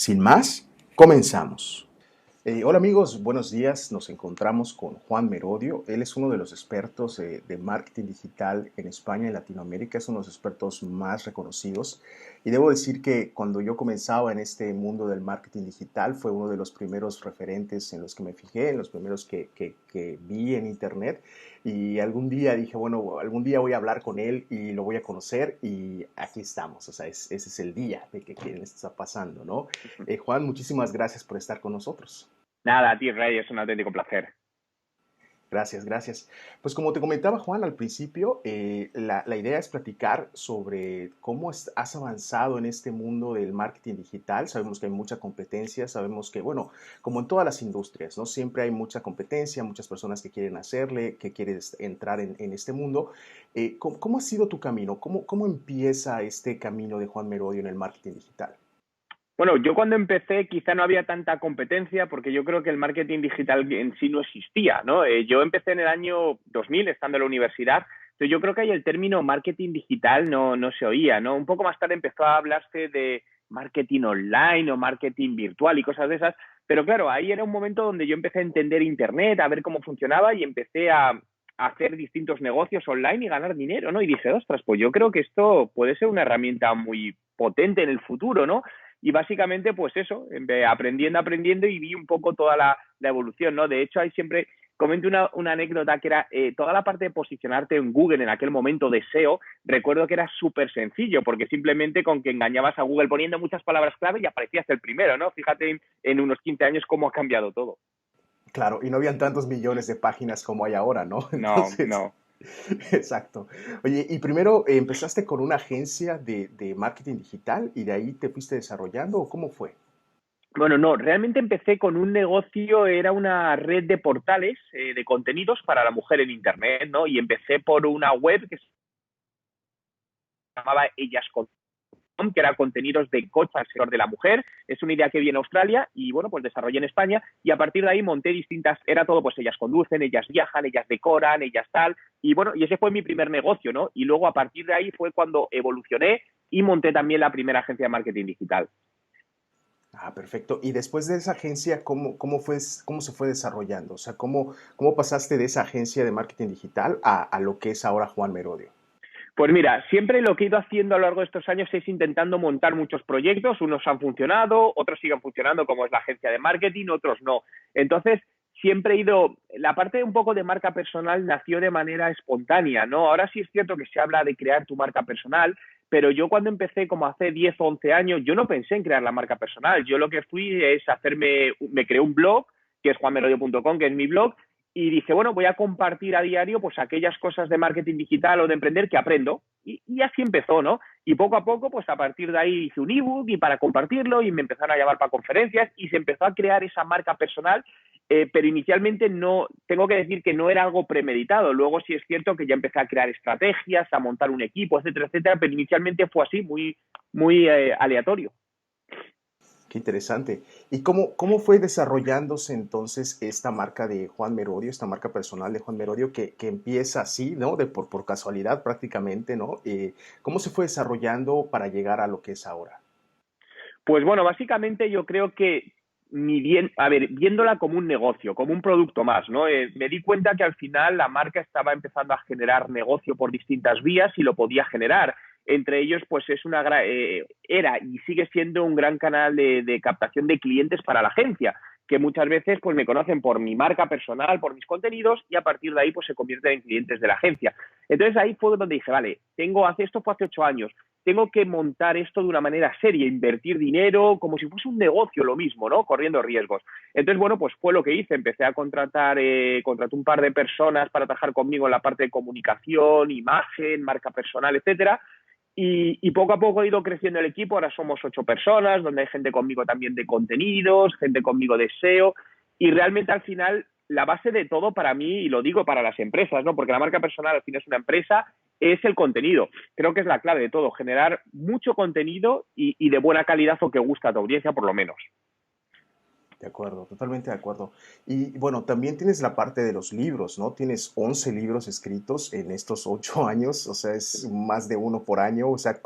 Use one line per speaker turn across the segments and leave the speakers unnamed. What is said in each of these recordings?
Sin más, comenzamos. Hola amigos, buenos días. Nos encontramos con Juan Merodio. Él es uno de los expertos de marketing digital en España y Latinoamérica. Es uno de los expertos más reconocidos. Y debo decir que cuando yo comenzaba en este mundo del marketing digital, fue uno de los primeros referentes en los que me fijé, en los primeros que vi en internet. Y algún día dije, bueno, algún día voy a hablar con él y lo voy a conocer. Y aquí estamos. O sea, ese es el día de que está pasando, ¿no? Juan, muchísimas gracias por estar con nosotros.
Nada, a ti, Rey, es un auténtico placer.
Gracias, gracias. Pues como te comentaba Juan al principio, la idea es platicar sobre cómo has avanzado en este mundo del marketing digital. Sabemos que hay mucha competencia, sabemos que, bueno, como en todas las industrias, ¿no? Siempre hay mucha competencia, muchas personas que quieren hacerle, que quieren entrar en este mundo. ¿Cómo ha sido tu camino? ¿Cómo empieza este camino de Juan Merodio en el marketing digital?
Bueno, yo cuando empecé quizá no había tanta competencia porque yo creo que el marketing digital en sí no existía, ¿no? Yo empecé en el año 2000 estando en la universidad, entonces yo creo que ahí el término marketing digital no se oía, ¿no? Un poco más tarde empezó a hablarse de marketing online o marketing virtual y cosas de esas, pero claro, ahí era un momento donde yo empecé a entender Internet, a ver cómo funcionaba y empecé a hacer distintos negocios online y ganar dinero, ¿no? Y dije, ostras, pues yo creo que esto puede ser una herramienta muy potente en el futuro, ¿no? Y básicamente, pues eso, aprendiendo y vi un poco toda la evolución, ¿no? De hecho, hay siempre, comento una anécdota que era toda la parte de posicionarte en Google en aquel momento de SEO, recuerdo que era súper sencillo, porque simplemente con que engañabas a Google poniendo muchas palabras clave y aparecías el primero, ¿no? Fíjate en unos 15 años cómo ha cambiado todo.
Claro, y no habían tantos millones de páginas como hay ahora, ¿no?
No,
Entonces,
no.
exacto. Oye, y primero empezaste con una agencia de marketing digital y de ahí te fuiste desarrollando, ¿o cómo fue?
Bueno, no, realmente empecé con un negocio, era una red de portales de contenidos para la mujer en Internet, ¿no? Y empecé por una web que se llamaba Ellas.com, que era contenidos de coche al sector de la mujer. Es una idea que vi en Australia y bueno, pues desarrollé en España y a partir de ahí monté distintas, era todo pues ellas conducen, ellas viajan, ellas decoran, ellas tal. Y bueno, y ese fue mi primer negocio, ¿no? Y luego a partir de ahí fue cuando evolucioné y monté también la primera agencia de marketing digital.
Ah, perfecto. Y después de esa agencia, ¿cómo se fue desarrollando? O sea, ¿cómo pasaste de esa agencia de marketing digital a lo que es ahora Juan Merodio?
Pues mira, siempre lo que he ido haciendo a lo largo de estos años es intentando montar muchos proyectos, unos han funcionado, otros siguen funcionando como es la agencia de marketing, otros no. Entonces, siempre he ido, la parte un poco de marca personal nació de manera espontánea, ¿no? Ahora sí es cierto que se habla de crear tu marca personal, pero yo cuando empecé como hace 10 o 11 años, yo no pensé en crear la marca personal, yo lo que fui es me creé un blog, que es juanmerodio.com, que es mi blog, y dije, bueno, voy a compartir a diario pues aquellas cosas de marketing digital o de emprender que aprendo. Y así empezó, ¿no? Y poco a poco, pues a partir de ahí hice un ebook y para compartirlo y me empezaron a llamar para conferencias y se empezó a crear esa marca personal, pero inicialmente no, tengo que decir que no era algo premeditado. Luego sí es cierto que ya empecé a crear estrategias, a montar un equipo, etcétera, etcétera, pero inicialmente fue así, muy aleatorio.
Qué interesante. ¿Y cómo fue desarrollándose entonces esta marca de Juan Merodio, esta marca personal de Juan Merodio que empieza así, ¿no? Por casualidad prácticamente, ¿no? ¿Cómo se fue desarrollando para llegar a lo que es ahora?
Pues bueno, básicamente yo creo que ni bien, a ver, viéndola como un negocio, como un producto más, ¿no? Me di cuenta que al final la marca estaba empezando a generar negocio por distintas vías y lo podía generar. Entre ellos, pues es era y sigue siendo un gran canal de captación de clientes para la agencia, que muchas veces pues me conocen por mi marca personal, por mis contenidos y a partir de ahí pues se convierten en clientes de la agencia. Entonces ahí fue donde dije, vale, esto fue hace 8 años, tengo que montar esto de una manera seria, invertir dinero, como si fuese un negocio lo mismo, ¿no? Corriendo riesgos. Entonces, bueno, pues fue lo que hice. Empecé a contraté un par de personas para trabajar conmigo en la parte de comunicación, imagen, marca personal, etcétera. Y poco a poco he ido creciendo el equipo. Ahora somos 8 personas, donde hay gente conmigo también de contenidos, gente conmigo de SEO. Y realmente al final la base de todo para mí, y lo digo para las empresas, ¿no? Porque la marca personal al final es una empresa, es el contenido. Creo que es la clave de todo, generar mucho contenido y de buena calidad o que gusta a tu audiencia por lo menos.
De acuerdo, totalmente de acuerdo. Y bueno, también tienes la parte de los libros, ¿no? Tienes 11 libros escritos en estos 8 años, o sea, es más de uno por año. O sea,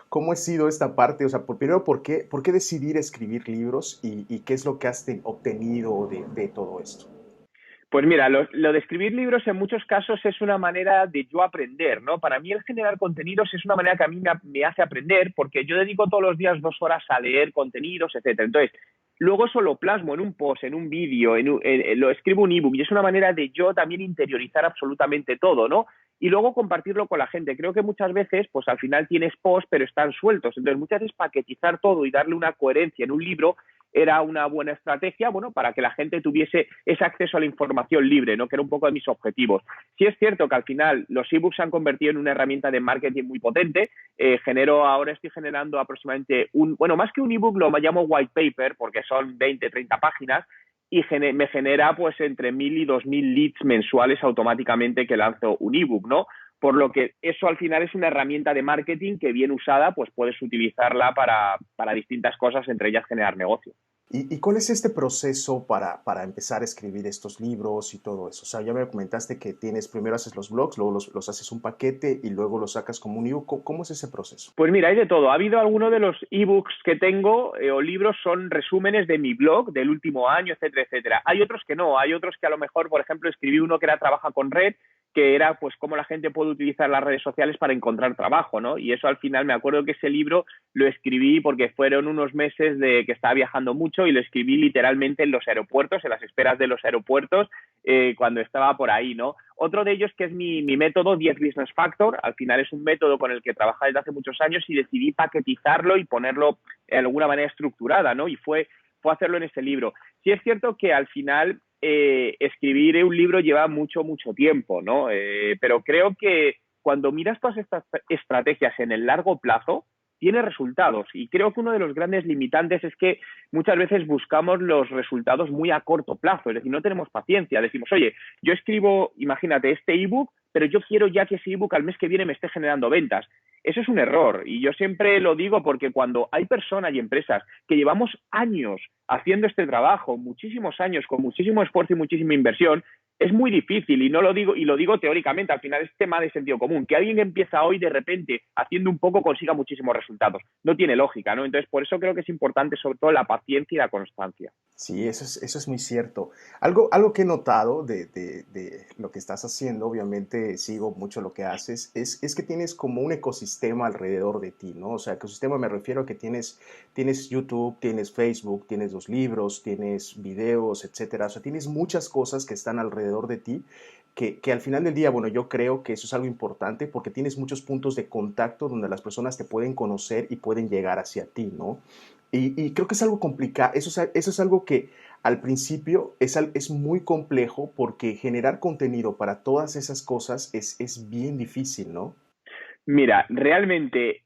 cómo ha sido esta parte? O sea, primero, por qué decidir escribir libros y qué es lo que has obtenido de todo esto?
Pues mira, lo de escribir libros en muchos casos es una manera de yo aprender, ¿no? Para mí el generar contenidos es una manera que a mí me hace aprender porque yo dedico todos los días 2 horas a leer contenidos, etcétera. Entonces, luego eso lo plasmo en un post, en un vídeo, lo escribo un ebook y es una manera de yo también interiorizar absolutamente todo, ¿no? Y luego compartirlo con la gente. Creo que muchas veces, pues al final tienes posts, pero están sueltos. Entonces, muchas veces paquetizar todo y darle una coherencia en un libro era una buena estrategia, bueno, para que la gente tuviese ese acceso a la información libre, ¿no? Que era un poco de mis objetivos. Sí es cierto que al final los ebooks se han convertido en una herramienta de marketing muy potente. Ahora estoy generando aproximadamente bueno, más que un ebook lo llamo white paper porque son 20, 30 páginas y me genera pues entre 1.000 y 2.000 leads mensuales automáticamente que lanzo un ebook, ¿no? Por lo que eso al final es una herramienta de marketing que bien usada, pues puedes utilizarla para distintas cosas, entre ellas generar negocio.
¿Y cuál es este proceso para empezar a escribir estos libros y todo eso? O sea, ya me comentaste que primero haces los blogs, luego los haces un paquete y luego los sacas como un ebook. ¿Cómo es ese proceso?
Pues mira, hay de todo. Ha habido algunos de los ebooks que tengo o libros son resúmenes de mi blog del último año, etcétera, etcétera. Hay otros que no. Hay otros que a lo mejor, por ejemplo, escribí uno que era Trabaja con Red, que era pues cómo la gente puede utilizar las redes sociales para encontrar trabajo, ¿no? Y eso al final me acuerdo que ese libro lo escribí porque fueron unos meses de que estaba viajando mucho y lo escribí literalmente en los aeropuertos, en las esperas de los aeropuertos, cuando estaba por ahí, ¿no? Otro de ellos que es mi método 10 Business Factor, al final es un método con el que trabajo desde hace muchos años y decidí paquetizarlo y ponerlo de alguna manera estructurada, ¿no? Y fue hacerlo en ese libro. Sí es cierto que al final escribir un libro lleva mucho, mucho tiempo, ¿no? Pero creo que cuando miras todas estas estrategias en el largo plazo, tiene resultados. Y creo que uno de los grandes limitantes es que muchas veces buscamos los resultados muy a corto plazo, es decir, no tenemos paciencia. Decimos, oye, yo escribo, imagínate, este ebook, pero yo quiero ya que ese ebook al mes que viene me esté generando ventas. Eso es un error y yo siempre lo digo porque cuando hay personas y empresas que llevamos años haciendo este trabajo, muchísimos años, con muchísimo esfuerzo y muchísima inversión, es muy difícil y no lo digo, y lo digo teóricamente, al final es tema de sentido común, que alguien que empieza hoy de repente haciendo un poco consiga muchísimos resultados. No tiene lógica, ¿no? Entonces, por eso creo que es importante sobre todo la paciencia y la constancia.
Sí, eso es muy cierto. Algo que he notado de lo que estás haciendo, obviamente sigo mucho lo que haces, es que tienes como un ecosistema alrededor de ti, ¿no? O sea, ecosistema me refiero a que tienes YouTube, tienes Facebook, tienes los libros, tienes videos, etcétera. O sea, tienes muchas cosas que están alrededor de ti que al final del día, bueno, yo creo que eso es algo importante porque tienes muchos puntos de contacto donde las personas te pueden conocer y pueden llegar hacia ti, ¿no? Y creo que es algo complicado, eso es algo que al principio es muy complejo porque generar contenido para todas esas cosas es bien difícil, ¿no?
Mira, realmente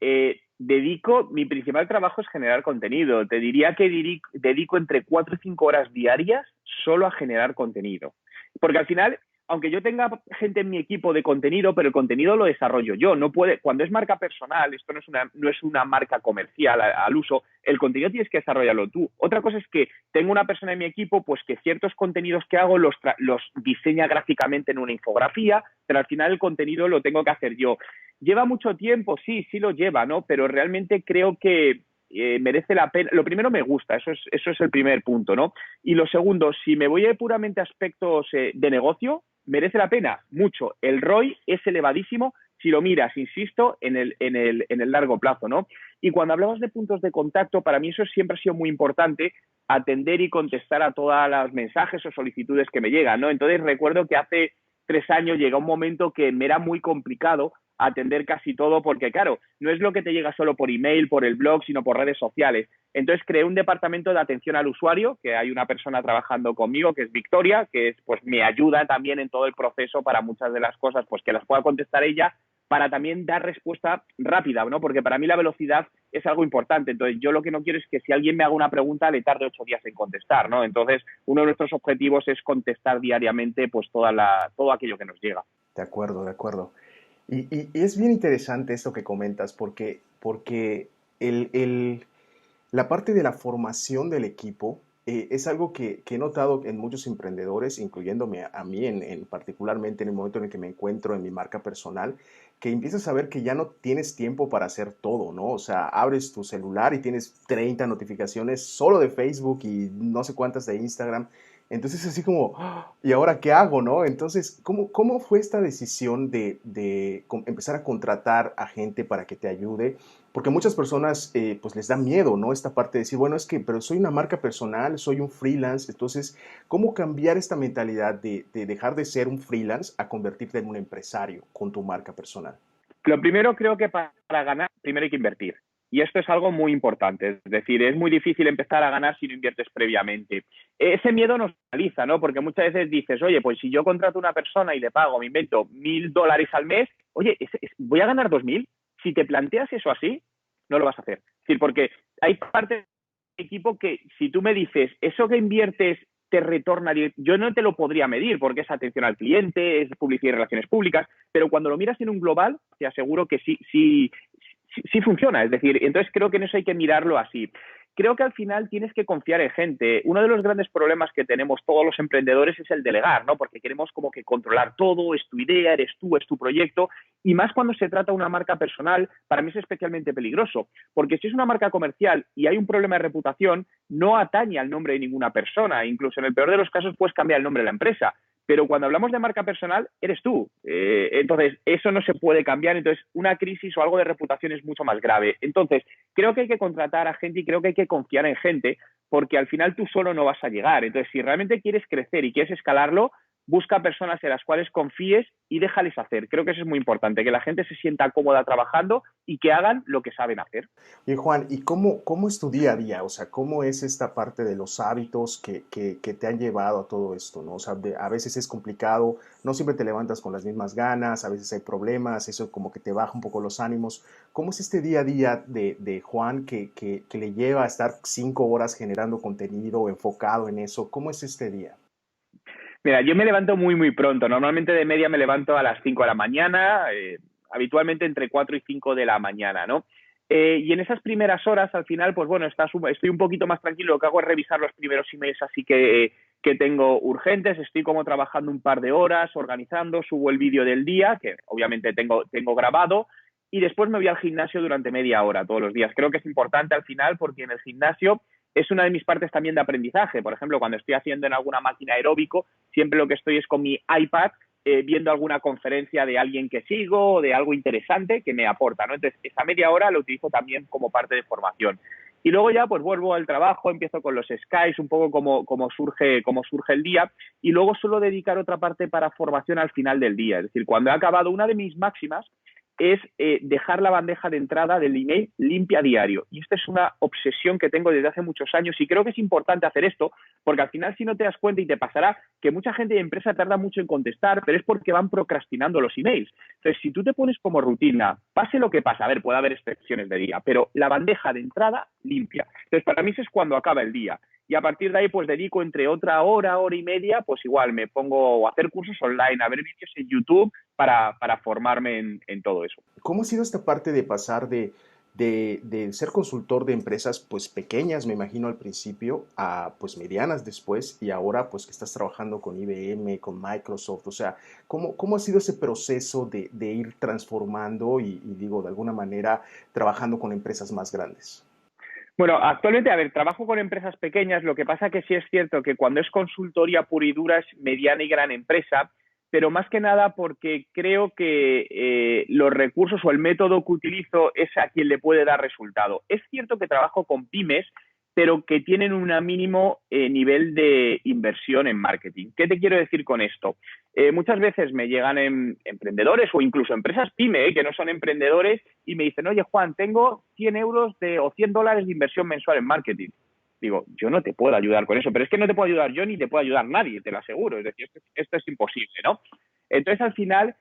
mi principal trabajo es generar contenido. Te diría que dedico entre 4 y 5 horas diarias solo a generar contenido. Porque al final, aunque yo tenga gente en mi equipo de contenido, pero el contenido lo desarrollo yo. No puede, cuando es marca personal, esto no es una marca comercial al uso, el contenido tienes que desarrollarlo tú. Otra cosa es que tengo una persona en mi equipo pues que ciertos contenidos que hago los diseña gráficamente en una infografía, pero al final el contenido lo tengo que hacer yo. ¿Lleva mucho tiempo? Sí, sí lo lleva, ¿no? Pero realmente creo que merece la pena. Lo primero me gusta, eso es el primer punto, ¿no? Y lo segundo, si me voy a puramente a aspectos de negocio, merece la pena mucho. El ROI es elevadísimo si lo miras, insisto, en el largo plazo, ¿no? Y cuando hablamos de puntos de contacto, para mí eso siempre ha sido muy importante, atender y contestar a todas las mensajes o solicitudes que me llegan, ¿no? Entonces recuerdo que hace 3 años llegó un momento que me era muy complicado atender casi todo porque, claro, no es lo que te llega solo por email, por el blog, sino por redes sociales. Entonces creé un departamento de atención al usuario, que hay una persona trabajando conmigo, que es Victoria, que es, pues me ayuda también en todo el proceso para muchas de las cosas, pues que las pueda contestar ella, para también dar respuesta rápida, ¿no? Porque para mí la velocidad es algo importante. Entonces, yo lo que no quiero es que si alguien me haga una pregunta le tarde 8 días en contestar, ¿no? Entonces, uno de nuestros objetivos es contestar diariamente pues todo aquello que nos llega.
De acuerdo, de acuerdo. Y es bien interesante esto que comentas porque el, el, la parte de la formación del equipo Es algo que he notado en muchos emprendedores, incluyéndome a mí particularmente en el momento en el que me encuentro en mi marca personal, que empiezas a ver que ya no tienes tiempo para hacer todo, ¿no? O sea, abres tu celular y tienes 30 notificaciones solo de Facebook y no sé cuántas de Instagram. Entonces, así como, "Ah, ¿y ahora qué hago, no?" Entonces, ¿cómo fue esta decisión de empezar a contratar a gente para que te ayude? Porque a muchas personas pues les da miedo, ¿no? Esta parte de decir, bueno, es que, pero soy una marca personal, soy un freelance, entonces, ¿cómo cambiar esta mentalidad de dejar de ser un freelance a convertirte en un empresario con tu marca personal?
Lo primero creo que para ganar, primero hay que invertir. Y esto es algo muy importante. Es decir, es muy difícil empezar a ganar si no inviertes previamente. Ese miedo nos paraliza, ¿no? Porque muchas veces dices, oye, pues si yo contrato a una persona y le pago, me invento $1.000 al mes, oye, ¿voy a ganar 2.000? Si te planteas eso así, no lo vas a hacer. Es decir, porque hay parte del equipo que si tú me dices, eso que inviertes te retorna, yo no te lo podría medir porque es atención al cliente, es publicidad y relaciones públicas, pero cuando lo miras en un global, te aseguro que sí funciona. Es decir, entonces creo que en eso hay que mirarlo así. Creo que al final tienes que confiar en gente. Uno de los grandes problemas que tenemos todos los emprendedores es el delegar, ¿no? Porque queremos como que controlar todo, es tu idea, eres tú, es tu proyecto. Y más cuando se trata de una marca personal, para mí es especialmente peligroso. Porque si es una marca comercial y hay un problema de reputación, no atañe al nombre de ninguna persona. Incluso en el peor de los casos puedes cambiar el nombre de la empresa. Pero cuando hablamos de marca personal, eres tú. Entonces, eso no se puede cambiar. Entonces, una crisis o algo de reputación es mucho más grave. Entonces, creo que hay que contratar a gente y creo que hay que confiar en gente porque al final tú solo no vas a llegar. Entonces, si realmente quieres crecer y quieres escalarlo, busca personas en las cuales confíes y déjales hacer. Creo que eso es muy importante, que la gente se sienta cómoda trabajando y que hagan lo que saben hacer.
Y Juan, ¿y cómo es tu día a día? O sea, ¿cómo es esta parte de los hábitos que te han llevado a todo esto, ¿no? O sea, a veces es complicado, no siempre te levantas con las mismas ganas, a veces hay problemas, eso como que te baja un poco los ánimos. ¿Cómo es este día a día de Juan que le lleva a estar 5 horas generando contenido, enfocado en eso? ¿Cómo es este día?
Mira, yo me levanto muy, muy pronto. Normalmente de media me levanto a las 5 de la mañana, habitualmente entre 4 y 5 de la mañana, ¿no? Y en esas primeras horas, al final, pues bueno, estoy un poquito más tranquilo. Lo que hago es revisar los primeros emails así que tengo urgentes. Estoy como trabajando un par de horas, organizando, subo el vídeo del día, que obviamente tengo grabado, y después me voy al gimnasio durante media hora todos los días. Creo que es importante al final porque en el gimnasio es una de mis partes también de aprendizaje. Por ejemplo, cuando estoy haciendo en alguna máquina aeróbico, siempre lo que estoy es con mi iPad viendo alguna conferencia de alguien que sigo o de algo interesante que me aporta, ¿no? Entonces, esa media hora lo utilizo también como parte de formación. Y luego ya pues vuelvo al trabajo, empiezo con los Skies, un poco como surge el día, y luego suelo dedicar otra parte para formación al final del día. Es decir, cuando he acabado, una de mis máximas es dejar la bandeja de entrada del email limpia a diario. Y esta es una obsesión que tengo desde hace muchos años y creo que es importante hacer esto porque al final si no te das cuenta y te pasará que mucha gente de empresa tarda mucho en contestar, pero es porque van procrastinando los emails. Entonces, si tú te pones como rutina, pase lo que pase, a ver, puede haber excepciones de día, pero la bandeja de entrada limpia. Entonces, para mí eso es cuando acaba el día. Y a partir de ahí, pues dedico entre otra hora y media, pues igual me pongo a hacer cursos online, a ver vídeos en YouTube para formarme en todo eso.
¿Cómo ha sido esta parte de pasar de ser consultor de empresas pues pequeñas, me imagino al principio, a pues medianas después y ahora pues que estás trabajando con IBM, con Microsoft? O sea, ¿cómo ha sido ese proceso de ir transformando y digo, de alguna manera, trabajando con empresas más grandes?
Bueno, actualmente, a ver, trabajo con empresas pequeñas, lo que pasa que sí es cierto que cuando es consultoría pura y dura es mediana y gran empresa, pero más que nada porque creo que los recursos o el método que utilizo es a quien le puede dar resultado. Es cierto que trabajo con pymes, pero que tienen un mínimo nivel de inversión en marketing. ¿Qué te quiero decir con esto? Muchas veces me llegan emprendedores o incluso empresas pyme, que no son emprendedores, y me dicen, oye Juan, tengo 100 euros o $100 de inversión mensual en marketing. Digo, yo no te puedo ayudar con eso, pero es que no te puedo ayudar yo ni te puedo ayudar nadie, te lo aseguro. Es decir, esto es imposible, ¿no? Entonces, al final,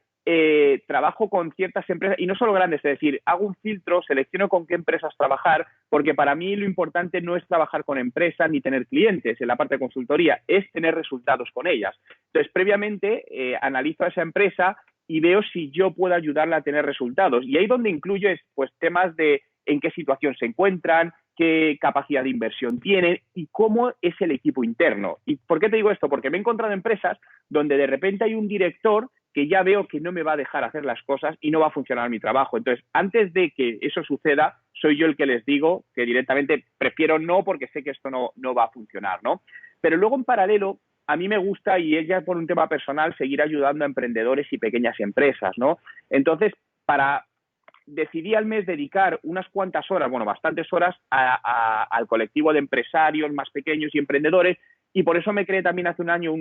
trabajo con ciertas empresas, y no solo grandes, es decir, hago un filtro, selecciono con qué empresas trabajar, porque para mí lo importante no es trabajar con empresas ni tener clientes en la parte de consultoría, es tener resultados con ellas. Entonces, previamente, analizo a esa empresa y veo si yo puedo ayudarla a tener resultados. Y ahí donde incluyo es pues temas de en qué situación se encuentran, qué capacidad de inversión tienen y cómo es el equipo interno. ¿Y por qué te digo esto? Porque me he encontrado empresas donde de repente hay un director que ya veo que no me va a dejar hacer las cosas y no va a funcionar mi trabajo. Entonces, antes de que eso suceda, soy yo el que les digo que directamente prefiero no porque sé que esto no va a funcionar, ¿no? Pero luego, en paralelo, a mí me gusta, y es ya por un tema personal, seguir ayudando a emprendedores y pequeñas empresas, ¿no? Entonces, decidí al mes dedicar unas cuantas horas, bueno, bastantes horas, al colectivo de empresarios más pequeños y emprendedores, y por eso me creé también hace un año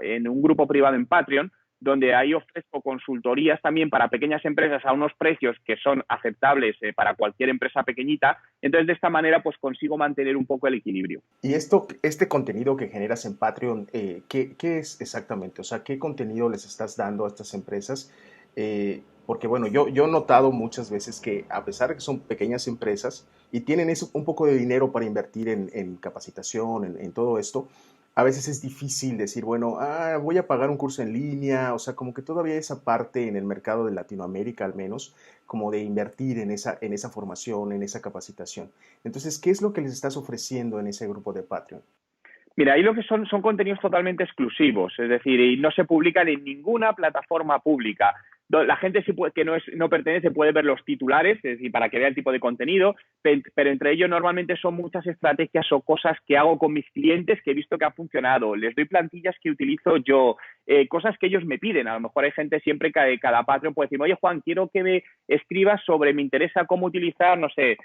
en un grupo privado en Patreon, donde ahí ofrezco consultorías también para pequeñas empresas a unos precios que son aceptables para cualquier empresa pequeñita. Entonces, de esta manera, pues consigo mantener un poco el equilibrio.
Y este contenido que generas en Patreon, ¿qué es exactamente? O sea, ¿qué contenido les estás dando a estas empresas? Porque bueno, yo he notado muchas veces que a pesar de que son pequeñas empresas y tienen un poco de dinero para invertir en capacitación, en todo esto, a veces es difícil decir, bueno, voy a pagar un curso en línea, o sea, como que todavía esa parte en el mercado de Latinoamérica al menos, como de invertir en esa formación, en esa capacitación. Entonces, ¿qué es lo que les estás ofreciendo en ese grupo de Patreon?
Mira, ahí lo que son contenidos totalmente exclusivos, es decir, y no se publican en ninguna plataforma pública. La gente que no pertenece puede ver los titulares, es decir, para que vea el tipo de contenido, pero entre ellos normalmente son muchas estrategias o cosas que hago con mis clientes que he visto que ha funcionado. Les doy plantillas que utilizo yo, cosas que ellos me piden. A lo mejor hay gente siempre que cada Patreon puede decir, oye Juan, quiero que me escribas me interesa cómo utilizar, no sé,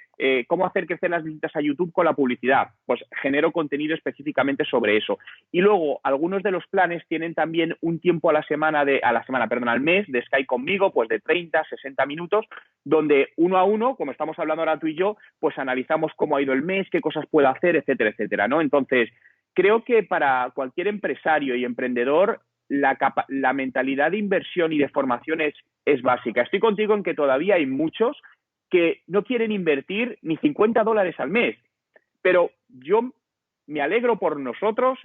cómo hacer crecer las visitas a YouTube con la publicidad. Pues genero contenido específicamente sobre eso. Y luego, algunos de los planes tienen también un tiempo al mes de Skype conmigo, pues de 30, 60 minutos, donde uno a uno, como estamos hablando ahora tú y yo, pues analizamos cómo ha ido el mes, qué cosas puedo hacer, etcétera, etcétera, ¿no? Entonces, creo que para cualquier empresario y emprendedor, la mentalidad de inversión y de formación es básica. Estoy contigo en que todavía hay muchos que no quieren invertir ni $50 al mes, pero yo me alegro por nosotros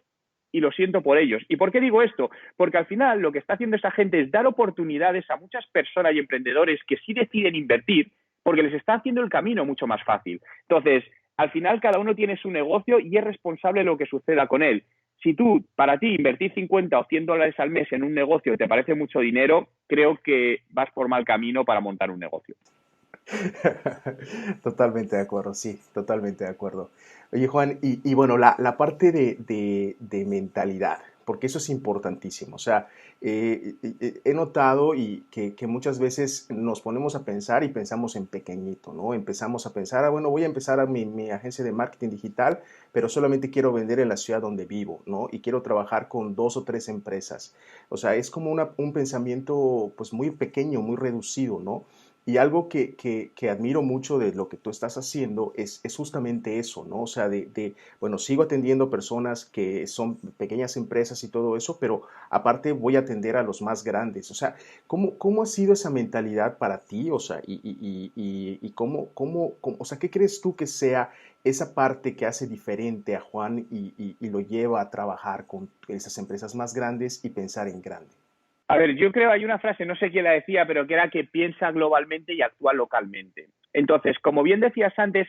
y lo siento por ellos. ¿Y por qué digo esto? Porque al final lo que está haciendo esa gente es dar oportunidades a muchas personas y emprendedores que sí deciden invertir porque les está haciendo el camino mucho más fácil. Entonces, al final cada uno tiene su negocio y es responsable de lo que suceda con él. Si para ti, invertir 50 o $100 al mes en un negocio te parece mucho dinero, creo que vas por mal camino para montar un negocio.
Totalmente de acuerdo, sí, totalmente de acuerdo. Oye, Juan, y bueno, la parte de mentalidad, porque eso es importantísimo. O sea, he notado que muchas veces nos ponemos a pensar y pensamos en pequeñito, ¿no? Empezamos a pensar, bueno, voy a empezar mi agencia de marketing digital, pero solamente quiero vender en la ciudad donde vivo, ¿no? Y quiero trabajar con 2 o 3 empresas. O sea, es como un pensamiento pues muy pequeño, muy reducido, ¿no? Y algo que admiro mucho de lo que tú estás haciendo es justamente eso, ¿no? O sea, bueno, sigo atendiendo personas que son pequeñas empresas y todo eso, pero aparte voy a atender a los más grandes. O sea, ¿cómo ha sido esa mentalidad para ti? O sea, y o sea, ¿qué crees tú que sea esa parte que hace diferente a Juan y lo lleva a trabajar con esas empresas más grandes y pensar en grande?
A ver, yo creo hay una frase, no sé quién la decía, pero que era que piensa globalmente y actúa localmente. Entonces, como bien decías antes,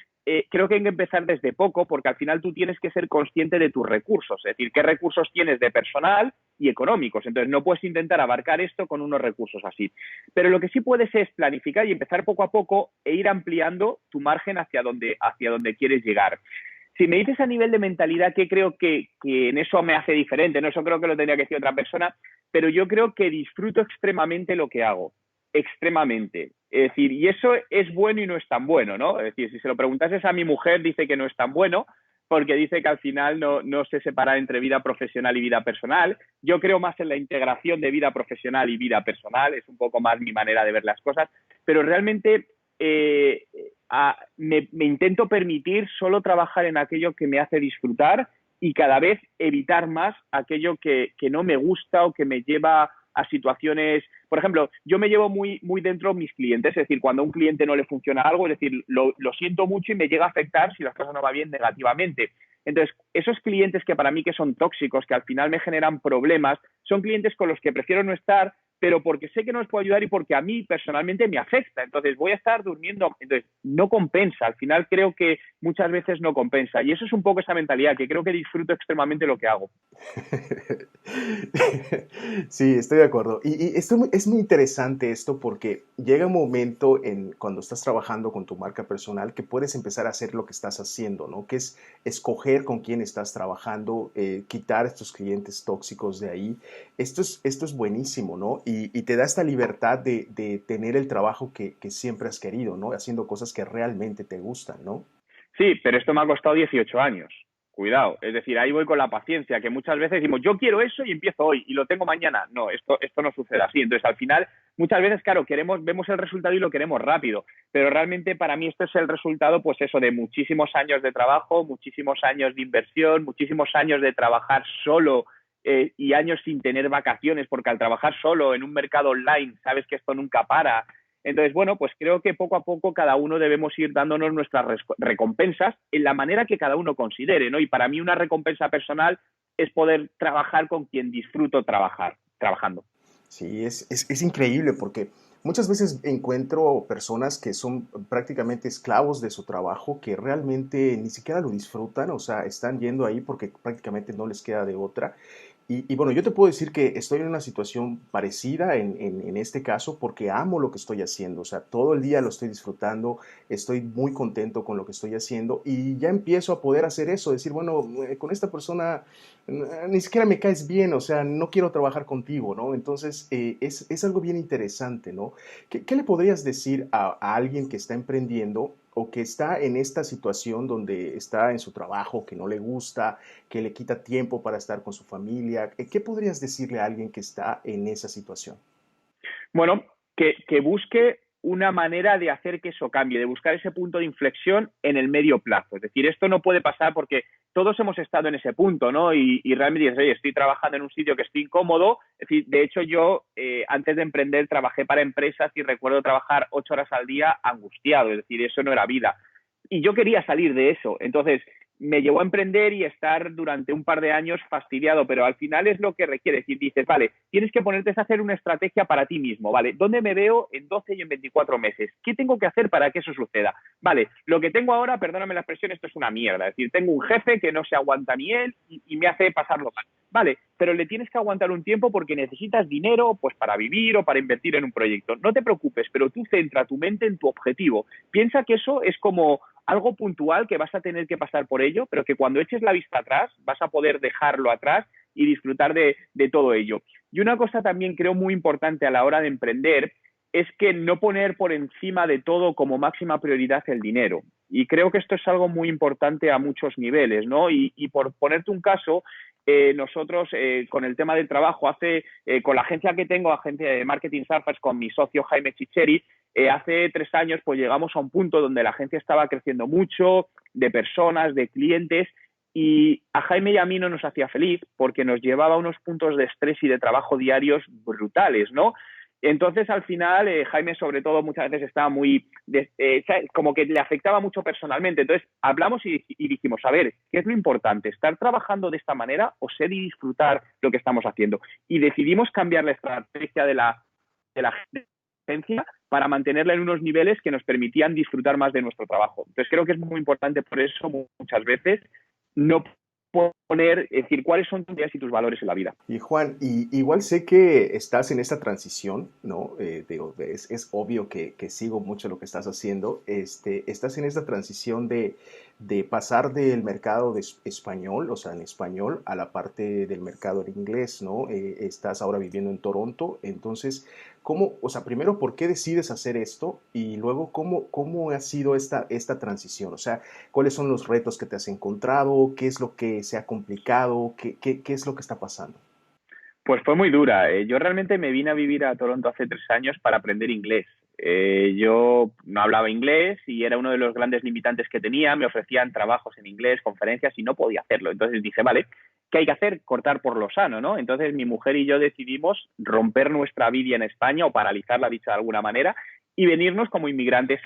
creo que hay que empezar desde poco porque al final tú tienes que ser consciente de tus recursos, es decir, qué recursos tienes de personal y económicos. Entonces, no puedes intentar abarcar esto con unos recursos así. Pero lo que sí puedes es planificar y empezar poco a poco e ir ampliando tu margen hacia donde quieres llegar. Si me dices a nivel de mentalidad, ¿qué creo que en eso me hace diferente? No, eso creo que lo tendría que decir otra persona, pero yo creo que disfruto extremadamente lo que hago, extremadamente. Es decir, y eso es bueno y no es tan bueno, ¿no? Es decir, si se lo preguntases a mi mujer, dice que no es tan bueno, porque dice que al final no se separa entre vida profesional y vida personal. Yo creo más en la integración de vida profesional y vida personal, es un poco más mi manera de ver las cosas, pero realmente me intento permitir solo trabajar en aquello que me hace disfrutar y cada vez evitar más aquello que no me gusta o que me lleva a situaciones. Por ejemplo, yo me llevo muy, muy dentro mis clientes, es decir, cuando a un cliente no le funciona algo, es decir, lo siento mucho y me llega a afectar si las cosas no van bien negativamente. Entonces, esos clientes que para mí que son tóxicos, que al final me generan problemas, son clientes con los que prefiero no estar pero porque sé que no les puedo ayudar y porque a mí personalmente me afecta. Entonces voy a estar durmiendo. Entonces no compensa. Al final creo que muchas veces no compensa. Y eso es un poco esa mentalidad, que creo que disfruto extremadamente lo que hago.
Sí, estoy de acuerdo. Y es muy interesante esto porque llega un momento cuando estás trabajando con tu marca personal que puedes empezar a hacer lo que estás haciendo, ¿no? Que es escoger con quién estás trabajando, quitar estos clientes tóxicos de ahí. Esto es buenísimo, ¿no? Y te da esta libertad de tener el trabajo que siempre has querido, ¿no? Haciendo cosas que realmente te gustan, ¿no?
Sí, pero esto me ha costado 18 años. Cuidado, es decir, ahí voy con la paciencia, que muchas veces decimos, yo quiero eso y empiezo hoy y lo tengo mañana. No, esto no sucede así. Entonces, al final, muchas veces, claro, vemos el resultado y lo queremos rápido, pero realmente para mí esto es el resultado, pues eso, de muchísimos años de trabajo, muchísimos años de inversión, muchísimos años de trabajar solo y años sin tener vacaciones, porque al trabajar solo en un mercado online, sabes que esto nunca para. Entonces, bueno, pues creo que poco a poco cada uno debemos ir dándonos nuestras recompensas en la manera que cada uno considere, ¿no? Y para mí una recompensa personal es poder trabajar con quien disfruto trabajando.
Sí, es increíble porque muchas veces encuentro personas que son prácticamente esclavos de su trabajo, que realmente ni siquiera lo disfrutan, o sea, están yendo ahí porque prácticamente no les queda de otra. Y bueno, yo te puedo decir que estoy en una situación parecida en este caso porque amo lo que estoy haciendo, o sea, todo el día lo estoy disfrutando, estoy muy contento con lo que estoy haciendo y ya empiezo a poder hacer eso, decir, bueno, con esta persona ni siquiera me caes bien, o sea, no quiero trabajar contigo, ¿no? Entonces, es algo bien interesante, ¿no? ¿Qué le podrías decir a alguien que está emprendiendo o que está en esta situación donde está en su trabajo, que no le gusta, que le quita tiempo para estar con su familia? ¿Qué podrías decirle a alguien que está en esa situación?
Bueno, que busque una manera de hacer que eso cambie, de buscar ese punto de inflexión en el medio plazo. Es decir, esto no puede pasar porque todos hemos estado en ese punto, ¿no? Y realmente dices, oye, estoy trabajando en un sitio que estoy incómodo. Es decir, de hecho, yo antes de emprender trabajé para empresas y recuerdo trabajar 8 horas al día angustiado. Es decir, eso no era vida. Y yo quería salir de eso. Entonces, me llevó a emprender y estar durante un par de años fastidiado, pero al final es lo que requiere. Es decir, dices, vale, tienes que ponerte a hacer una estrategia para ti mismo, ¿vale? ¿Dónde me veo en 12 y en 24 meses? ¿Qué tengo que hacer para que eso suceda? Vale, lo que tengo ahora, perdóname la expresión, esto es una mierda. Es decir, tengo un jefe que no se aguanta ni él y me hace pasarlo mal. Vale, pero le tienes que aguantar un tiempo porque necesitas dinero pues para vivir o para invertir en un proyecto. No te preocupes, pero tú centra tu mente en tu objetivo. Piensa que eso es como algo puntual que vas a tener que pasar por ello, pero que cuando eches la vista atrás vas a poder dejarlo atrás y disfrutar de todo ello. Y una cosa también creo muy importante a la hora de emprender es que no poner por encima de todo como máxima prioridad el dinero. Y creo que esto es algo muy importante a muchos niveles, ¿no? Y por ponerte un caso, nosotros con el tema del trabajo, con la agencia que tengo, agencia de Marketing Surface, con mi socio Jaime Chicheri, hace 3 años pues llegamos a un punto donde la agencia estaba creciendo mucho, de personas, de clientes, y a Jaime y a mí no nos hacía feliz porque nos llevaba a unos puntos de estrés y de trabajo diarios brutales, ¿no? Entonces, al final, Jaime, sobre todo, muchas veces estaba como que le afectaba mucho personalmente. Entonces, hablamos y dijimos, a ver, ¿qué es lo importante? ¿Estar trabajando de esta manera o ser y disfrutar lo que estamos haciendo? Y decidimos cambiar la estrategia de la agencia para mantenerla en unos niveles que nos permitían disfrutar más de nuestro trabajo. Entonces, creo que es muy importante por eso, muchas veces, no poner, es decir, cuáles son tus ideas y tus valores en la vida.
Y Juan, igual sé que estás en esta transición, ¿no? Digo, es obvio que sigo mucho lo que estás haciendo. Estás en esta transición de pasar del mercado de español, o sea, en español, a la parte del mercado en inglés, ¿no? Estás ahora viviendo en Toronto. Entonces, o sea, primero, ¿por qué decides hacer esto? Y luego, ¿cómo ha sido esta transición? O sea, ¿cuáles son los retos que te has encontrado? ¿Qué es lo que se ha complicado? ¿Qué es lo que está pasando?
Pues fue muy dura. Yo realmente me vine a vivir a Toronto hace 3 años para aprender inglés. Yo no hablaba inglés y era uno de los grandes limitantes que tenía. Me ofrecían trabajos en inglés, conferencias y no podía hacerlo. Entonces dije, vale, ¿qué hay que hacer? Cortar por lo sano, ¿no? Entonces mi mujer y yo decidimos romper nuestra vida en España o paralizarla, dicho de alguna manera, y venirnos como inmigrantes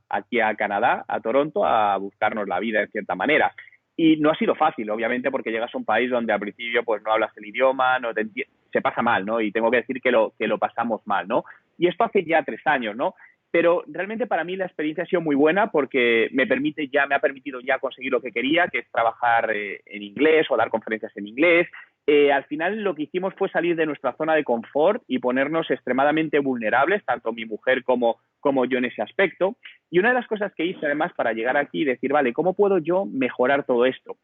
aquí a Canadá, a Toronto, a buscarnos la vida en cierta manera. Y no ha sido fácil, obviamente, porque llegas a un país donde al principio pues no hablas el idioma, no te entiendes. se pasa mal, ¿no? Y tengo que decir que lo pasamos mal, ¿no? Y esto hace ya 3 años, ¿no? Pero realmente para mí la experiencia ha sido muy buena porque me ha permitido ya conseguir lo que quería, que es trabajar en inglés o dar conferencias en inglés. Al final lo que hicimos fue salir de nuestra zona de confort y ponernos extremadamente vulnerables, tanto mi mujer como yo en ese aspecto. Y una de las cosas que hice además para llegar aquí y decir, vale, ¿cómo puedo yo mejorar todo esto?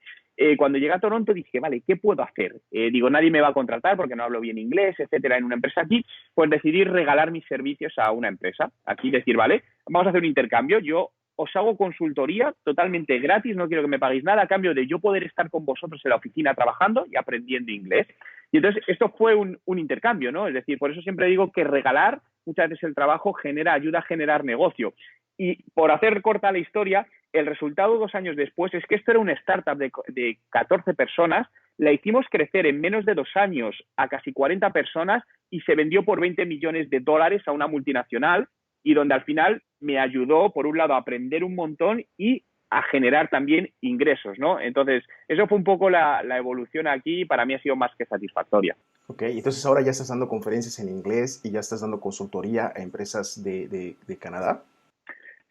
Cuando llegué a Toronto dije, vale, ¿qué puedo hacer? Digo, nadie me va a contratar porque no hablo bien inglés, etcétera, en una empresa aquí. Pues decidí regalar mis servicios a una empresa. Aquí decir, vale, vamos a hacer un intercambio. Yo os hago consultoría totalmente gratis, no quiero que me paguéis nada, a cambio de yo poder estar con vosotros en la oficina trabajando y aprendiendo inglés. Y entonces esto fue un intercambio, ¿no? Es decir, por eso siempre digo que regalar muchas veces el trabajo ayuda a generar negocio. Y por hacer corta la historia, el resultado 2 años después es que esto era una startup de 14 personas, la hicimos crecer en menos de 2 años a casi 40 personas y se vendió por 20 millones de dólares a una multinacional y donde al final me ayudó, por un lado, a aprender un montón y a generar también ingresos, ¿no? Entonces, eso fue un poco la evolución aquí y para mí ha sido más que satisfactoria.
Ok, entonces ahora ya estás dando conferencias en inglés y ya estás dando consultoría a empresas de Canadá.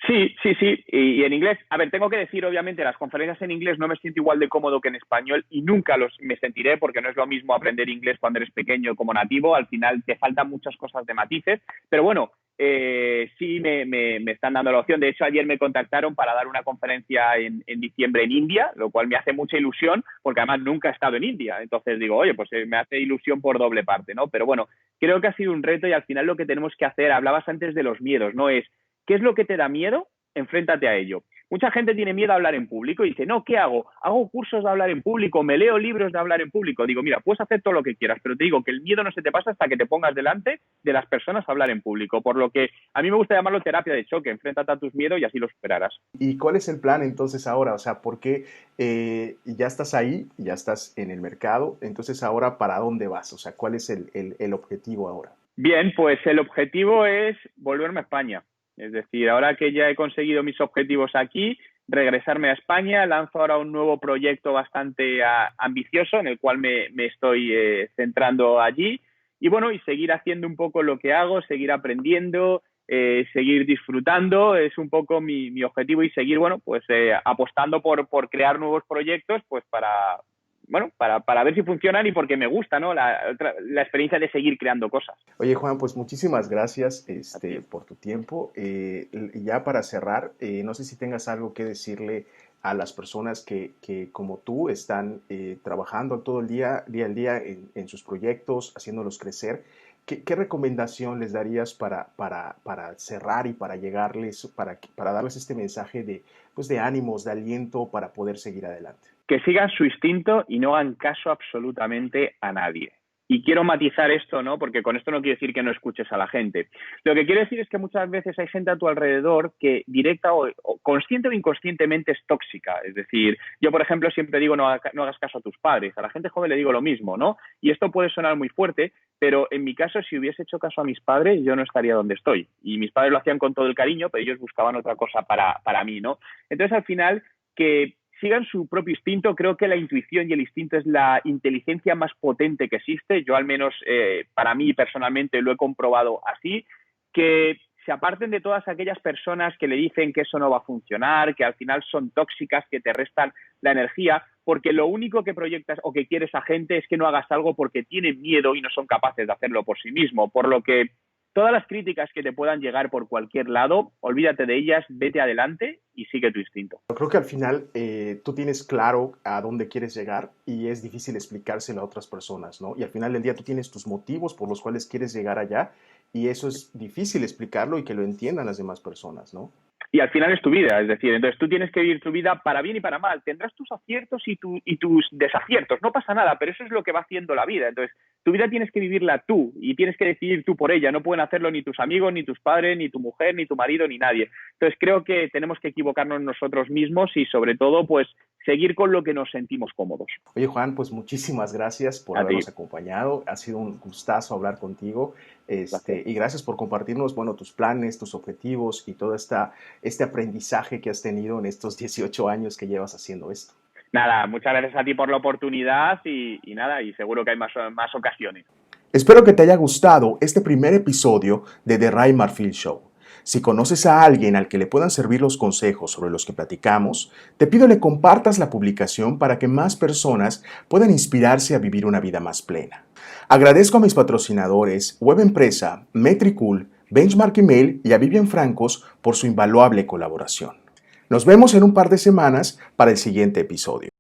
Sí, sí, sí, y en inglés, a ver, tengo que decir, obviamente, las conferencias en inglés no me siento igual de cómodo que en español y nunca me sentiré porque no es lo mismo aprender inglés cuando eres pequeño como nativo, al final te faltan muchas cosas de matices, pero bueno, sí me están dando la opción, de hecho ayer me contactaron para dar una conferencia en diciembre en India, lo cual me hace mucha ilusión porque además nunca he estado en India, entonces digo, oye, pues me hace ilusión por doble parte, ¿no? Pero bueno, creo que ha sido un reto y al final lo que tenemos que hacer, hablabas antes de los miedos, ¿no? Es ¿qué es lo que te da miedo? Enfréntate a ello. Mucha gente tiene miedo a hablar en público y dice, no, ¿qué hago? Hago cursos de hablar en público, me leo libros de hablar en público. Digo, mira, puedes hacer todo lo que quieras, pero te digo que el miedo no se te pasa hasta que te pongas delante de las personas a hablar en público. Por lo que a mí me gusta llamarlo terapia de choque. Enfréntate a tus miedos y así los superarás.
¿Y cuál es el plan entonces ahora? O sea, ¿por qué ya estás ahí, ya estás en el mercado? Entonces ahora, ¿para dónde vas? O sea, ¿cuál es el objetivo ahora?
Bien, pues el objetivo es volverme a España. Es decir, ahora que ya he conseguido mis objetivos aquí, regresarme a España, lanzo ahora un nuevo proyecto bastante ambicioso en el cual me estoy centrando allí y bueno, y seguir haciendo un poco lo que hago, seguir aprendiendo, seguir disfrutando, es un poco mi objetivo y seguir, bueno, pues apostando por crear nuevos proyectos, pues bueno, para ver si funcionan y porque me gusta, ¿no? La experiencia de seguir creando cosas.
Oye, Juan, pues muchísimas gracias
A ti.
por tu tiempo. Ya para cerrar, no sé si tengas algo que decirle a las personas que como tú están trabajando todo el día al día en sus proyectos, haciéndolos crecer. ¿Qué recomendación les darías para cerrar y para llegarles, para darles este mensaje pues de ánimos, de aliento para poder seguir adelante?
Que sigan su instinto y no hagan caso absolutamente a nadie. Y quiero matizar esto, ¿no? Porque con esto no quiero decir que no escuches a la gente. Lo que quiero decir es que muchas veces hay gente a tu alrededor que directa o consciente o inconscientemente es tóxica. Es decir, yo, por ejemplo, siempre digo no hagas caso a tus padres. A la gente joven le digo lo mismo, ¿no? Y esto puede sonar muy fuerte, pero en mi caso, si hubiese hecho caso a mis padres, yo no estaría donde estoy. Y mis padres lo hacían con todo el cariño, pero ellos buscaban otra cosa para mí, ¿no? Entonces, al final, que sigan su propio instinto. Creo que la intuición y el instinto es la inteligencia más potente que existe. Yo al menos para mí personalmente lo he comprobado así, que se aparten de todas aquellas personas que le dicen que eso no va a funcionar, que al final son tóxicas, que te restan la energía, porque lo único que proyectas o que quiere esa gente es que no hagas algo porque tienen miedo y no son capaces de hacerlo por sí mismo. Por lo que todas las críticas que te puedan llegar por cualquier lado, olvídate de ellas, vete adelante y sigue tu instinto.
Yo creo que al final tú tienes claro a dónde quieres llegar y es difícil explicárselo a otras personas, ¿no? Y al final del día tú tienes tus motivos por los cuales quieres llegar allá y eso es difícil explicarlo y que lo entiendan las demás personas, ¿no?
Y al final es tu vida, es decir, entonces tú tienes que vivir tu vida para bien y para mal. Tendrás tus aciertos y tus desaciertos, no pasa nada, pero eso es lo que va haciendo la vida. Entonces, tu vida tienes que vivirla tú y tienes que decidir tú por ella. No pueden hacerlo ni tus amigos, ni tus padres, ni tu mujer, ni tu marido, ni nadie. Entonces, creo que tenemos que equivocarnos nosotros mismos y, sobre todo, pues seguir con lo que nos sentimos cómodos.
Oye, Juan, pues muchísimas gracias por
A ti.
habernos acompañado. Ha sido un gustazo hablar contigo.
Gracias.
Y gracias por compartirnos, bueno, tus planes, tus objetivos y todo este aprendizaje que has tenido en estos 18 años que llevas haciendo esto.
Nada, muchas gracias a ti por la oportunidad y nada, y seguro que hay más ocasiones.
Espero que te haya gustado este primer episodio de The Ray Marfil Show. Si conoces a alguien al que le puedan servir los consejos sobre los que platicamos, te pido le compartas la publicación para que más personas puedan inspirarse a vivir una vida más plena. Agradezco a mis patrocinadores, Web Empresa, Metricool, Benchmark Email y a Vivian Francos por su invaluable colaboración. Nos vemos en un par de semanas para el siguiente episodio.